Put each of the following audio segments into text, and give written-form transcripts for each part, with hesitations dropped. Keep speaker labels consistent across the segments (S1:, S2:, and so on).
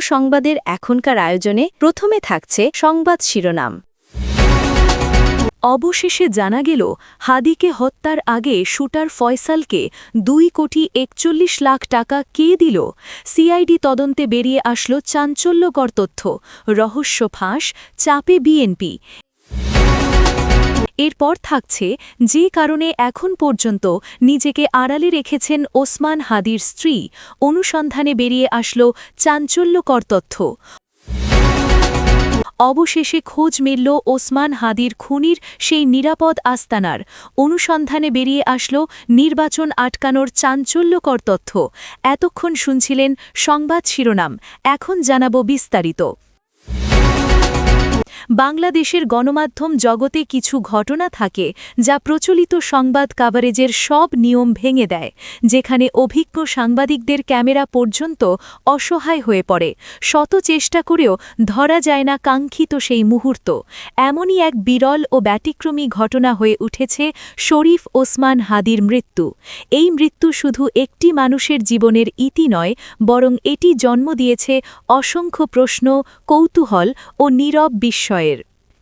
S1: সংবাদের এখনকার আয়োজনে প্রথমে থাকছে সংবাদ শিরোনাম। অবশেষে জানা গেল হাদিকে হত্যার আগে শুটার ফয়সালকে 2,41,00,000 টাকা কে দিল। সিআইডি তদন্তে বেরিয়ে আসলো চাঞ্চল্যকর তথ্য, রহস্য ফাঁস, চাপে বিএনপি। এরপর থাকছে যে কারণে এখন পর্যন্ত নিজেকে আড়ালে রেখেছেন ওসমান হাদির স্ত্রী, অনুসন্ধানে বেরিয়ে আসলো চাঞ্চল্যকর তথ্য। অবশেষে খোঁজ মিলল ওসমান হাদির খুনির সেই নিরাপদ আস্তানার, অনুসন্ধানে বেরিয়ে আসলো নির্বাচন আটকানোর চাঞ্চল্যকর তথ্য। এতক্ষণ শুনছিলেন সংবাদ শিরোনাম, এখন জানাবো বিস্তারিত। বাংলাদেশের গণমাধ্যম জগতে কিছু ঘটনা থাকে যা প্রচলিত সংবাদ কাভারেজের সব নিয়ম ভেঙে দেয়, যেখানে অভিজ্ঞ সাংবাদিকদের ক্যামেরা পর্যন্ত অসহায় হয়ে পড়ে। শত চেষ্টা করেও ধরা যায় না কাঙ্ক্ষিত সেই মুহূর্ত। এমনই এক বিরল ও ব্যতিক্রমী ঘটনা হয়ে উঠেছে শরীফ ওসমান হাদির মৃত্যু। এই মৃত্যু শুধু একটি মানুষের জীবনের ইতি নয়, বরং এটি জন্ম দিয়েছে অসংখ্য প্রশ্ন, কৌতূহল ও নীরব বিস্ময়ের।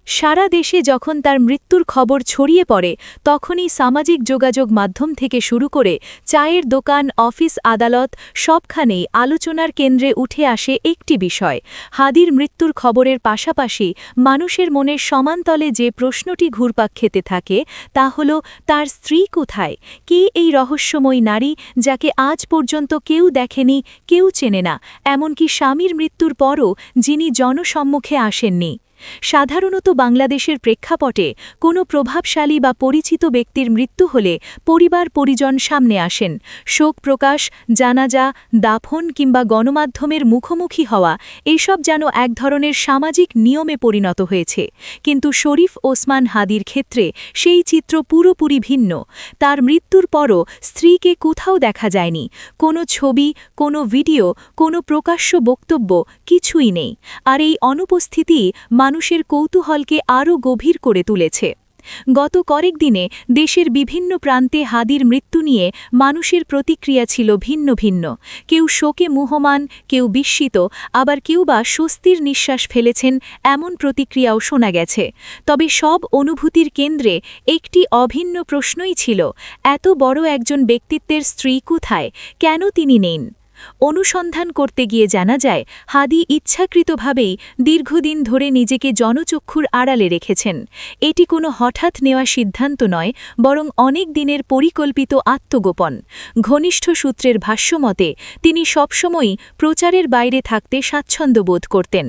S1: সারা দেশে যখন তার মৃত্যুর খবর ছড়িয়ে পড়ে, তখনই সামাজিক যোগাযোগ মাধ্যম থেকে শুরু করে চায়ের দোকান, অফিস, আদালত সবখানেই আলোচনার কেন্দ্রে উঠে আসে একটি বিষয়। হাদির মৃত্যুর খবরের পাশাপাশি মানুষের মনের সমান্তলে যে প্রশ্নটি ঘুরপাক খেতে থাকে তা হল, তার স্ত্রী কোথায়? কে এই রহস্যময়ী নারী যাকে আজ পর্যন্ত কেউ দেখেনি, কেউ চেনে না, এমনকি স্বামীর মৃত্যুর পরও যিনি জনসম্মুখে আসেননি। সাধারণত বাংলাদেশের প্রেক্ষাপটে কোনো প্রভাবশালী বা পরিচিত ব্যক্তির মৃত্যু হলে পরিবার পরিজন সামনে আসেন। শোক প্রকাশ, জানাজা, দাফন কিংবা গণমাধ্যমের মুখোমুখি হওয়া এইসব যেন এক ধরনের সামাজিক নিয়মে পরিণত হয়েছে। কিন্তু শরীফ ওসমান হাদির ক্ষেত্রে সেই চিত্র পুরোপুরি ভিন্ন। তার মৃত্যুর পরও স্ত্রীকে কোথাও দেখা যায়নি। কোনো ছবি, কোনো ভিডিও, কোনো প্রকাশ্য বক্তব্য কিছুই নেই। আর এই অনুপস্থিতি মানুষের কৌতূহলকে আরও গভীর করে তুলেছে। গত কয়েকদিনে দেশের বিভিন্ন প্রান্তে হাদির মৃত্যু নিয়ে মানুষের প্রতিক্রিয়া ছিল ভিন্ন ভিন্ন। কেউ শোকে মুহ্যমান, কেউ বিস্মিত, আবার কেউ বা স্বস্তির নিঃশ্বাস ফেলেছেন, এমন প্রতিক্রিয়াও শোনা গেছে। তবে সব অনুভূতির কেন্দ্রে একটি অভিন্ন প্রশ্নই ছিল, এত বড় একজন ব্যক্তিত্বের স্ত্রী কোথায়? কেন তিনি নেন? অনুসন্ধান করতে গিয়ে জানা যায়, হাদি ইচ্ছাকৃতভাবেই দীর্ঘদিন ধরে নিজেকে জনচক্ষুর আড়ালে রেখেছেন। এটি কোনো হঠাৎ নেওয়া সিদ্ধান্ত নয়, বরং অনেক দিনের পরিকল্পিত আত্মগোপন। ঘনিষ্ঠ সূত্রের ভাষ্যমতে তিনি সবসময়ই প্রচারের বাইরে থাকতে স্বাচ্ছন্দ্য বোধ করতেন।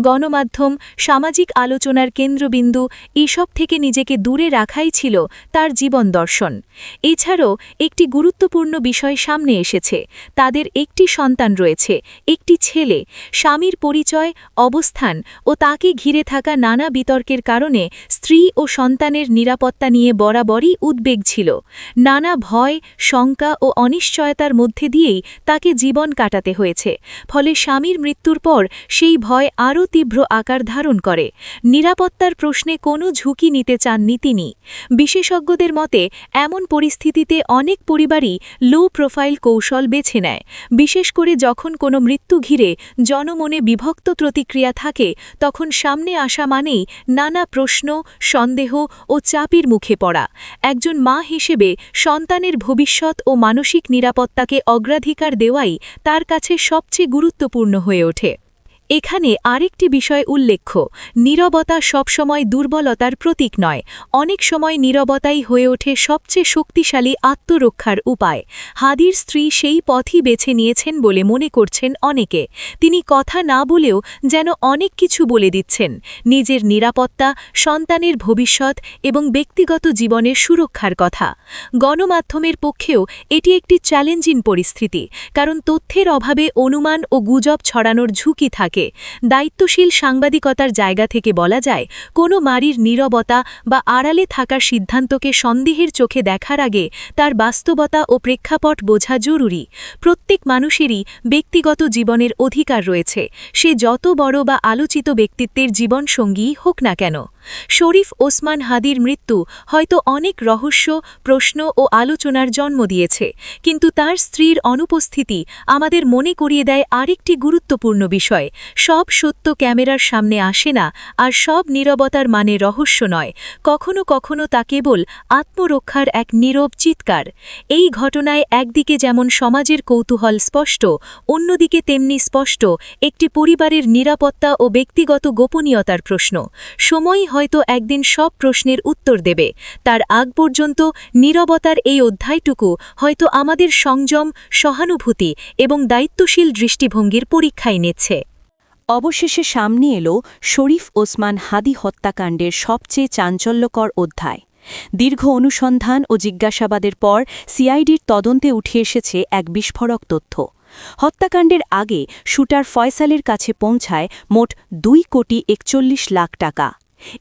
S1: গণমাধ্যম, সামাজিক আলোচনার কেন্দ্রবিন্দু এসব থেকে নিজেকে দূরে রাখাই ছিল তার জীবন দর্শন। এছাড়াও একটি গুরুত্বপূর্ণ বিষয় সামনে এসেছে, তাদের একটি সন্তান রয়েছে, একটি ছেলে। স্বামীর পরিচয়, অবস্থান ও তাকে ঘিরে থাকা নানা বিতর্কের কারণে স্ত্রী ও সন্তানের নিরাপত্তা নিয়ে বরাবরই উদ্বেগ ছিল। নানা ভয়, শঙ্কা ও অনিশ্চয়তার মধ্যে দিয়েই তাকে জীবন কাটাতে হয়েছে। ফলে স্বামীর মৃত্যুর পর সেই ভয় আরও তীব্র আকার ধারণ করে। নিরাপত্তার প্রশ্নে কোনো ঝুঁকি নিতে চাননি তিনি। বিশেষজ্ঞদের মতে এমন পরিস্থিতিতে অনেক পরিবারই লো প্রোফাইল কৌশল বেছে নেয়। বিশেষ করে যখন কোনো মৃত্যু ঘিরে জনমনে বিভক্ত প্রতিক্রিয়া থাকে, তখন সামনে আসা মানেই নানা প্রশ্ন, সন্দেহ ও চাপের মুখে পড়া। একজন মা হিসেবে সন্তানের ভবিষ্যৎ ও মানসিক নিরাপত্তাকে অগ্রাধিকার দেওয়াই তার কাছে সবচেয়ে গুরুত্বপূর্ণ হয়ে ওঠে। এখানে আরেকটি বিষয় উল্লেখ্য, নীরবতা সবসময় দুর্বলতার প্রতীক নয়। অনেক সময় নীরবতাই হয়ে ওঠে সবচেয়ে শক্তিশালী আত্মরক্ষার উপায়। হাদির স্ত্রী সেই পথই বেছে নিয়েছেন বলে মনে করছেন অনেকে। তিনি কথা না বলেও যেন অনেক কিছু বলে দিচ্ছেন, নিজের নিরাপত্তা, সন্তানের ভবিষ্যৎ এবং ব্যক্তিগত জীবনের সুরক্ষার কথা। গণমাধ্যমের পক্ষেও এটি একটি চ্যালেঞ্জিং পরিস্থিতি, কারণ তথ্যের অভাবে অনুমান ও গুজব ছড়ানোর ঝুঁকি থাকে। দায়িত্বশীল সাংবাদিকতার জায়গা থেকে বলা যায়, কোনো নারীর নীরবতা বা আড়ালে থাকার সিদ্ধান্তকে সন্দেহের চোখে দেখার আগে তার বাস্তবতা ও প্রেক্ষাপট বোঝা জরুরি। প্রত্যেক মানুষেরই ব্যক্তিগত জীবনের অধিকার রয়েছে, সে যত বড় বা আলোচিত ব্যক্তিত্বের জীবনসঙ্গী হোক না কেন। শরীফ ওসমান হাদির মৃত্যু হয়তো অনেক রহস্য, প্রশ্ন ও আলোচনার জন্ম দিয়েছে, কিন্তু তার স্ত্রীর অনুপস্থিতি আমাদের মনে করিয়ে দেয় আরেকটি গুরুত্বপূর্ণ বিষয়: সব সত্য ক্যামেরার সামনে আসে না, আর সব নীরবতার মানে রহস্য নয়। কখনো কখনো তা কেবল আত্মরক্ষার এক নীরব চিৎকার। এই ঘটনায় একদিকে যেমন সমাজের কৌতূহল স্পষ্ট, অন্যদিকে তেমনি স্পষ্ট একটি পরিবারের নিরাপত্তা ও ব্যক্তিগত গোপনীয়তার প্রশ্ন। সময়ই হয়তো একদিন সব প্রশ্নের উত্তর দেবে। তার আগ পর্যন্ত নীরবতার এই অধ্যায়টুকু হয়তো আমাদের সংযম, সহানুভূতি এবং দায়িত্বশীল দৃষ্টিভঙ্গির পরীক্ষায় নিচ্ছে।
S2: অবশেষে সামনে এলো শরীফ ওসমান হাদি হত্যাকাণ্ডের সবচেয়ে চাঞ্চল্যকর অধ্যায়। দীর্ঘ অনুসন্ধান ও জিজ্ঞাসাবাদের পর সিআইডির তদন্তে উঠে এসেছে এক বিস্ফোরক তথ্য। হত্যাকাণ্ডের আগে শুটার ফয়সালের কাছে পৌঁছায় মোট 2,41,00,000 টাকা।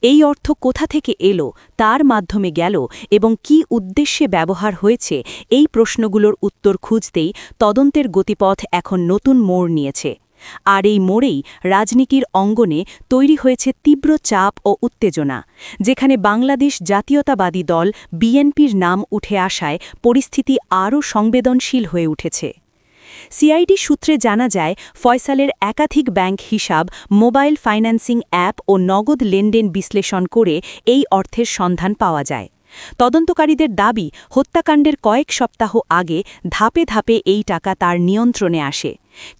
S2: এই অর্থ কোথা থেকে এলো, তার মাধ্যমে গেল এবং কী উদ্দেশ্যে ব্যবহার হয়েছে, এই প্রশ্নগুলোর উত্তর খুঁজতেই তদন্তের গতিপথ এখন নতুন মোড় নিয়েছে। আর এই মোড়েই রাজনীতির অঙ্গনে তৈরি হয়েছে তীব্র চাপ ও উত্তেজনা, যেখানে বাংলাদেশ জাতীয়তাবাদী দল বিএনপির নাম উঠে আসায় পরিস্থিতি আরও সংবেদনশীল হয়ে উঠেছে। সিআইডি সূত্রে জানা যায়, ফয়সালের একাধিক ব্যাংক হিসাব, মোবাইল ফাইন্যান্সিং অ্যাপ ও নগদ লেনদেন বিশ্লেষণ করে এই অর্থের সন্ধান পাওয়া যায়। তদন্তকারীদের দাবি, হত্যাকাণ্ডের কয়েক সপ্তাহ আগে ধাপে ধাপে এই টাকা তার নিয়ন্ত্রণে আসে।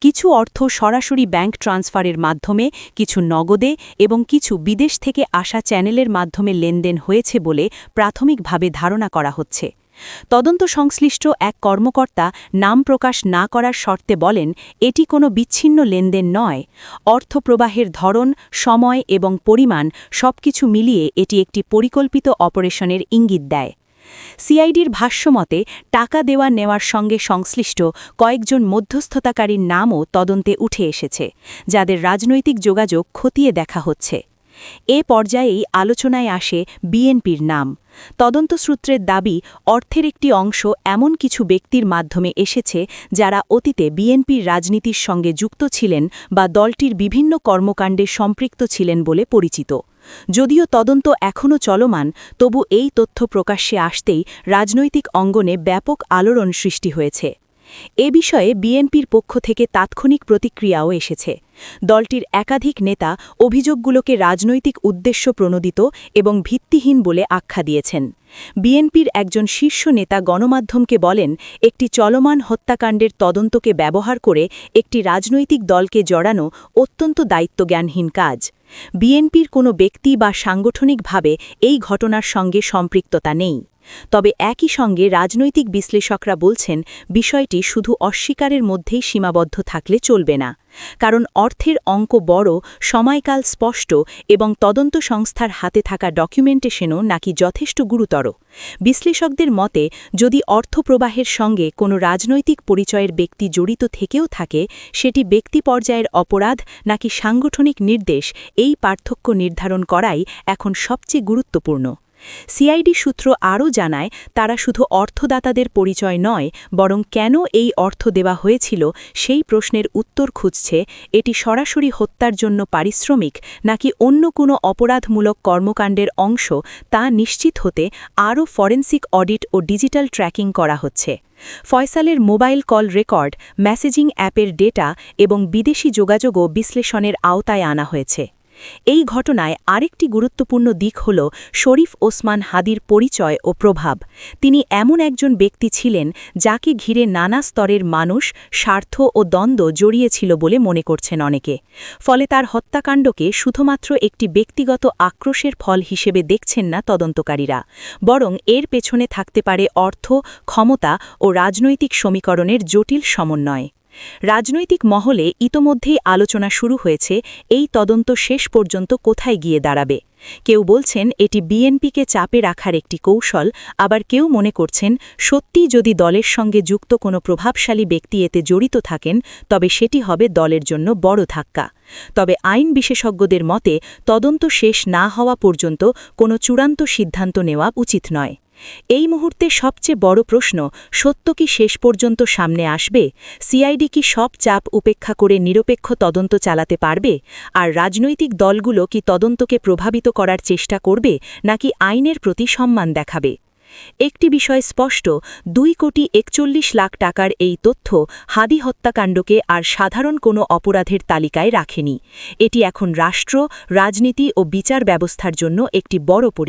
S2: কিছু অর্থ সরাসরি ব্যাংক ট্রান্সফারের মাধ্যমে, কিছু নগদে এবং কিছু বিদেশ থেকে আসা চ্যানেলের মাধ্যমে লেনদেন হয়েছে বলে প্রাথমিকভাবে ধারণা করা হচ্ছে। তদন্ত সংশ্লিষ্ট এক কর্মকর্তা নাম প্রকাশ না করার শর্তে বলেন, এটি কোনো বিচ্ছিন্ন লেনদেন নয়। অর্থপ্রবাহের ধরন, সময় এবং পরিমাণ সবকিছু মিলিয়ে এটি একটি পরিকল্পিত অপারেশনের ইঙ্গিত দেয়। সিআইডির ভাষ্যমতে, টাকা দেওয়া নেওয়ার সঙ্গে সংশ্লিষ্ট কয়েকজন মধ্যস্থতাকারীর নামও তদন্তে উঠে এসেছে, যাদের রাজনৈতিক যোগাযোগ খতিয়ে দেখা হচ্ছে। এ পর্যায়েই আলোচনায় আসে বিএনপির নাম। তদন্ত সূত্রের দাবি, অর্থের একটি অংশ এমন কিছু ব্যক্তির মাধ্যমে এসেছে যারা অতীতে বিএনপির রাজনীতির সঙ্গে যুক্ত ছিলেন বা দলটির বিভিন্ন কর্মকাণ্ডে সম্পৃক্ত ছিলেন বলে পরিচিত। যদিও তদন্ত এখনও চলমান, তবু এই তথ্য প্রকাশ্যে আসতেই রাজনৈতিক অঙ্গনে ব্যাপক আলোড়ন সৃষ্টি হয়েছে। এ বিষয়ে বিএনপির পক্ষ থেকে তাৎক্ষণিক প্রতিক্রিয়াও এসেছে। দলটির একাধিক নেতা অভিযোগগুলোকে রাজনৈতিক উদ্দেশ্য প্রণোদিত এবং ভিত্তিহীন বলে আখ্যা দিয়েছেন। বিএনপির একজন শীর্ষ নেতা গণমাধ্যমকে বলেন, একটি চলমান হত্যাকাণ্ডের তদন্তকে ব্যবহার করে একটি রাজনৈতিক দলকে জড়ানো অত্যন্ত দায়িত্বজ্ঞানহীন কাজ। বিএনপির কোনো ব্যক্তি বা সাংগঠনিকভাবে এই ঘটনার সঙ্গে সম্পৃক্ততা নেই। তবে একই সঙ্গে রাজনৈতিক বিশ্লেষকরা বলছেন, বিষয়টি শুধু অস্বীকারের মধ্যেই সীমাবদ্ধ থাকলে চলবে না। কারণ অর্থের অঙ্ক বড়, সময়কাল স্পষ্ট এবং তদন্ত সংস্থার হাতে থাকা ডকুমেন্টেশনও নাকি যথেষ্ট গুরুতর। বিশ্লেষকদের মতে, যদি অর্থপ্রবাহের সঙ্গে কোনো রাজনৈতিক পরিচয়ের ব্যক্তি জড়িত থেকেও থাকে, সেটি ব্যক্তি পর্যায়ের অপরাধ নাকি সাংগঠনিক নির্দেশ, এই পার্থক্য নির্ধারণ করাই এখন সবচেয়ে গুরুত্বপূর্ণ। সিআইডি সূত্র আরও জানায়, তারা শুধু অর্থদাতাদের পরিচয় নয়, বরং কেন এই অর্থ দেওয়া হয়েছিল সেই প্রশ্নের উত্তর খুঁজছে। এটি সরাসরি হত্যার জন্য পারিশ্রমিক নাকি অন্য কোনো অপরাধমূলক কর্মকাণ্ডের অংশ, তা নিশ্চিত হতে আরও ফরেনসিক অডিট ও ডিজিটাল ট্র্যাকিং করা হচ্ছে। ফয়সালের মোবাইল কল রেকর্ড, মেসেজিং অ্যাপের ডেটা এবং বিদেশি যোগাযোগও বিশ্লেষণের আওতায় আনা হয়েছে। এই ঘটনায় আরেকটি গুরুত্বপূর্ণ দিক হল শরীফ ওসমান হাদির পরিচয় ও প্রভাব। তিনি এমন একজন ব্যক্তি ছিলেন যাকে ঘিরে নানা স্তরের মানুষ, স্বার্থ ও দ্বন্দ্ব জড়িয়েছিল বলে মনে করছেন অনেকে। ফলে তার হত্যাকাণ্ডকে শুধুমাত্র একটি ব্যক্তিগত আক্রোশের ফল হিসেবে দেখছেন না তদন্তকারীরা, বরং এর পেছনে থাকতে পারে অর্থ, ক্ষমতা ও রাজনৈতিক সমীকরণের জটিল সমন্বয়। রাজনৈতিক মহলে ইতোমধ্যেই আলোচনা শুরু হয়েছে, এই তদন্ত শেষ পর্যন্ত কোথায় গিয়ে দাঁড়াবে। কেউ বলছেন এটি বিএনপিকে চাপে রাখার একটি কৌশল, আবার কেউ মনে করছেন সত্যিই যদি দলের সঙ্গে যুক্ত কোনো প্রভাবশালী ব্যক্তি এতে জড়িত থাকেন, তবে সেটি হবে দলের জন্য বড় ধাক্কা। তবে আইন বিশেষজ্ঞদের মতে, তদন্ত শেষ না হওয়া পর্যন্ত কোনো চূড়ান্ত সিদ্ধান্ত নেওয়া উচিত নয়। এই মুহূর্তে সবচেয়ে বড় প্রশ্ন, সত্য কি শেষ পর্যন্ত সামনে আসবে? সিআইডি কি সব চাপ উপেক্ষা করে নিরপেক্ষ তদন্ত চালাতে পারবে? আর রাজনৈতিক দলগুলো কি তদন্তকে প্রভাবিত করার চেষ্টা করবে, নাকি আইনের প্রতি সম্মান দেখাবে? একটি বিষয় স্পষ্ট, 2,41,00,000 টাকার এই তথ্য হাদি হত্যাকাণ্ডকে আর সাধারণ কোনো অপরাধের তালিকায় রাখেনি। এটি এখন রাষ্ট্র, রাজনীতি ও বিচার ব্যবস্থার জন্য একটি বড়